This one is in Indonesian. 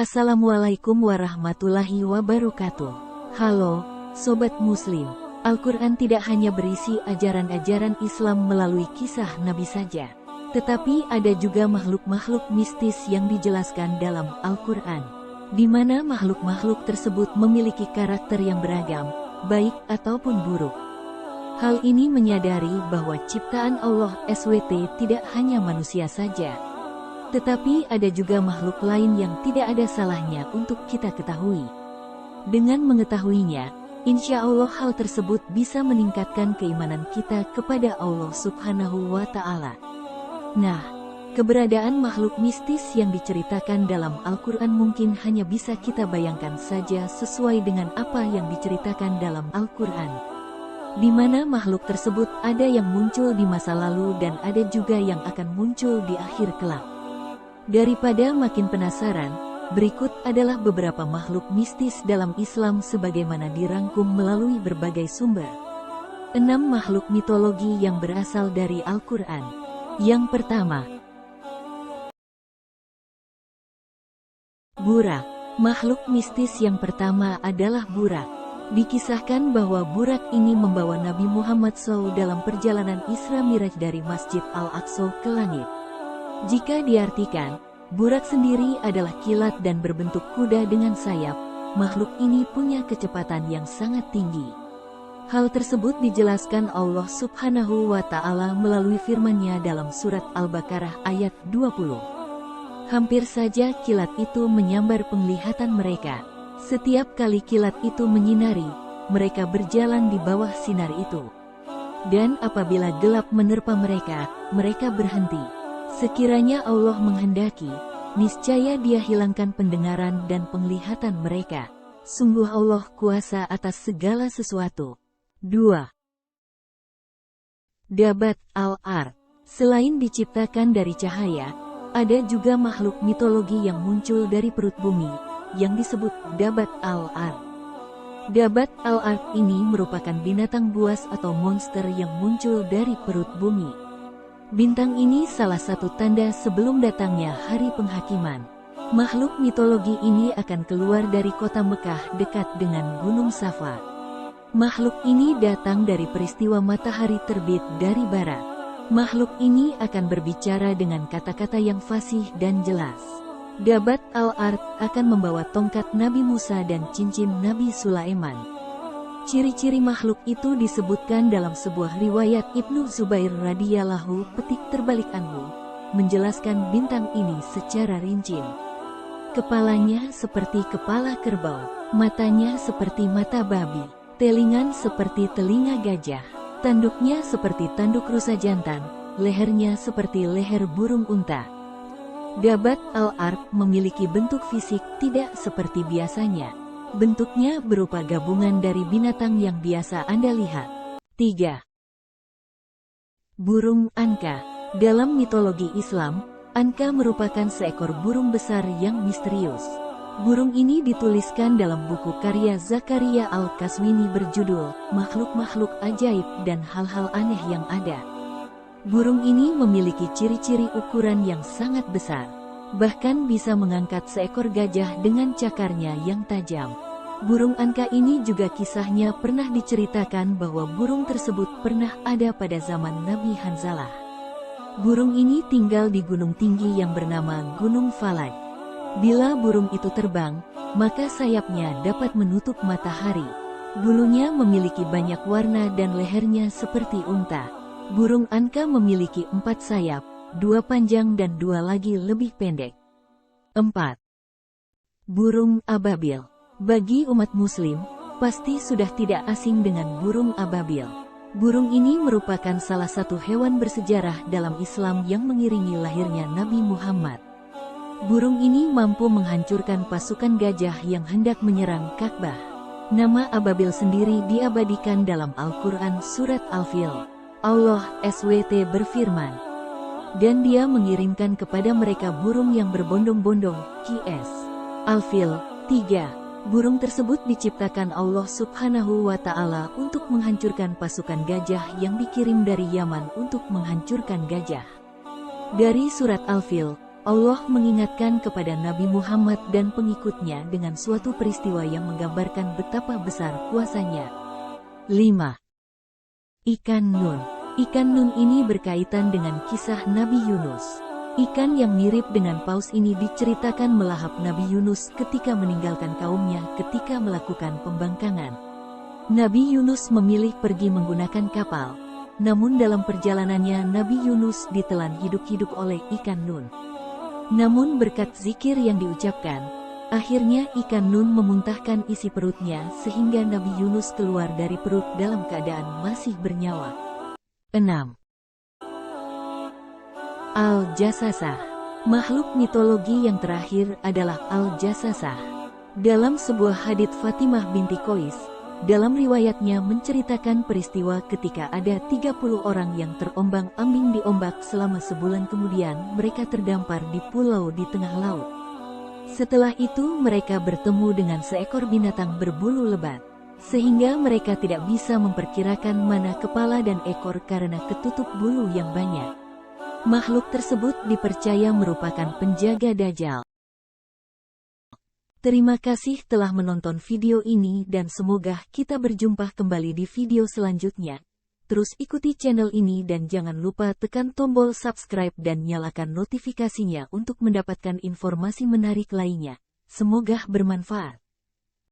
Assalamualaikum warahmatullahi wabarakatuh. Halo, Sobat Muslim. Al-Quran tidak hanya berisi ajaran-ajaran Islam melalui kisah Nabi saja, tetapi ada juga makhluk-makhluk mistis yang dijelaskan dalam Al-Quran, di mana makhluk-makhluk tersebut memiliki karakter yang beragam, baik ataupun buruk. Hal ini menyadari bahwa ciptaan Allah SWT tidak hanya manusia saja, tetapi ada juga makhluk lain yang tidak ada salahnya untuk kita ketahui. Dengan mengetahuinya, insya Allah hal tersebut bisa meningkatkan keimanan kita kepada Allah Subhanahu wa Ta'ala. Nah, keberadaan makhluk mistis yang diceritakan dalam Al-Quran mungkin hanya bisa kita bayangkan saja sesuai dengan apa yang diceritakan dalam Al-Quran, di mana makhluk tersebut ada yang muncul di masa lalu dan ada juga yang akan muncul di akhir kelak. Daripada makin penasaran, berikut adalah beberapa makhluk mistis dalam Islam sebagaimana dirangkum melalui berbagai sumber. 6 makhluk mitologi yang berasal dari Al-Quran. Yang pertama, Burak. Makhluk mistis yang pertama adalah Burak. Dikisahkan bahwa Burak ini membawa Nabi Muhammad SAW dalam perjalanan Isra Miraj dari Masjid Al-Aqsa ke langit. Jika diartikan, Burak sendiri adalah kilat dan berbentuk kuda dengan sayap. Makhluk ini punya kecepatan yang sangat tinggi. Hal tersebut dijelaskan Allah Subhanahu wa Ta'ala melalui firman-Nya dalam surat Al-Baqarah ayat 20. Hampir saja kilat itu menyambar penglihatan mereka. Setiap kali kilat itu menyinari, mereka berjalan di bawah sinar itu. Dan apabila gelap menerpa mereka, mereka berhenti. Sekiranya Allah menghendaki, niscaya Dia hilangkan pendengaran dan penglihatan mereka. Sungguh Allah kuasa atas segala sesuatu. 2. Dabat al-Ard. Selain diciptakan dari cahaya, ada juga makhluk mitologi yang muncul dari perut bumi, yang disebut Dabat al-Ard. Dabat al-Ard ini merupakan binatang buas atau monster yang muncul dari perut bumi. Bintang ini salah satu tanda sebelum datangnya hari penghakiman. Makhluk mitologi ini akan keluar dari kota Mekah dekat dengan Gunung Safa. Makhluk ini datang dari peristiwa matahari terbit dari barat. Makhluk ini akan berbicara dengan kata-kata yang fasih dan jelas. Dabat al-Ard akan membawa tongkat Nabi Musa dan cincin Nabi Sulaiman. Ciri-ciri makhluk itu disebutkan dalam sebuah riwayat Ibnu Zubair radhiyallahu petik terbalik anhu, menjelaskan bintang ini secara rinci. Kepalanya seperti kepala kerbau, matanya seperti mata babi, telingan seperti telinga gajah, tanduknya seperti tanduk rusa jantan, lehernya seperti leher burung unta. Dabat al-Ard memiliki bentuk fisik tidak seperti biasanya. Bentuknya berupa gabungan dari binatang yang biasa Anda lihat. 3. Burung Anka. Dalam mitologi Islam, Anka merupakan seekor burung besar yang misterius. Burung ini dituliskan dalam buku karya Zakaria Al-Kaswini berjudul Makhluk-Makhluk Ajaib dan Hal-Hal Aneh yang Ada. Burung ini memiliki ciri-ciri ukuran yang sangat besar, bahkan bisa mengangkat seekor gajah dengan cakarnya yang tajam. Burung Anka ini juga kisahnya pernah diceritakan bahwa burung tersebut pernah ada pada zaman Nabi Hanzalah. Burung ini tinggal di gunung tinggi yang bernama Gunung Falaj. Bila burung itu terbang, maka sayapnya dapat menutup matahari. Bulunya memiliki banyak warna dan lehernya seperti unta. Burung Anka memiliki 4 sayap, 2 panjang dan 2 lagi lebih pendek. 4. Burung Ababil. Bagi umat muslim, pasti sudah tidak asing dengan burung ababil. Burung ini merupakan salah satu hewan bersejarah dalam Islam yang mengiringi lahirnya Nabi Muhammad. Burung ini mampu menghancurkan pasukan gajah yang hendak menyerang Ka'bah. Nama ababil sendiri diabadikan dalam Al-Quran surat Al-Fil. Allah SWT berfirman, dan Dia mengirimkan kepada mereka burung yang berbondong-bondong, Qs. Al-Fil 3. Burung tersebut diciptakan Allah Subhanahu wa Ta'ala untuk menghancurkan pasukan gajah yang dikirim dari Yaman untuk menghancurkan gajah. Dari surat Al-Fil, Allah mengingatkan kepada Nabi Muhammad dan pengikutnya dengan suatu peristiwa yang menggambarkan betapa besar kuasanya. 5. Ikan Nun. Ikan Nun ini berkaitan dengan kisah Nabi Yunus. Ikan yang mirip dengan paus ini diceritakan melahap Nabi Yunus ketika meninggalkan kaumnya ketika melakukan pembangkangan. Nabi Yunus memilih pergi menggunakan kapal, namun dalam perjalanannya Nabi Yunus ditelan hidup-hidup oleh ikan Nun. Namun berkat zikir yang diucapkan, akhirnya ikan Nun memuntahkan isi perutnya sehingga Nabi Yunus keluar dari perut dalam keadaan masih bernyawa. 6. Al-Jassasah. Makhluk mitologi yang terakhir adalah Al-Jassasah. Dalam sebuah hadits Fatimah binti Qais, dalam riwayatnya menceritakan peristiwa ketika ada 30 orang yang terombang-ambing di ombak selama sebulan, kemudian mereka terdampar di pulau di tengah laut. Setelah itu mereka bertemu dengan seekor binatang berbulu lebat, sehingga mereka tidak bisa memperkirakan mana kepala dan ekor karena ketutup bulu yang banyak. Makhluk tersebut dipercaya merupakan penjaga Dajjal. Terima kasih telah menonton video ini dan semoga kita berjumpa kembali di video selanjutnya. Terus ikuti channel ini dan jangan lupa tekan tombol subscribe dan nyalakan notifikasinya untuk mendapatkan informasi menarik lainnya. Semoga bermanfaat.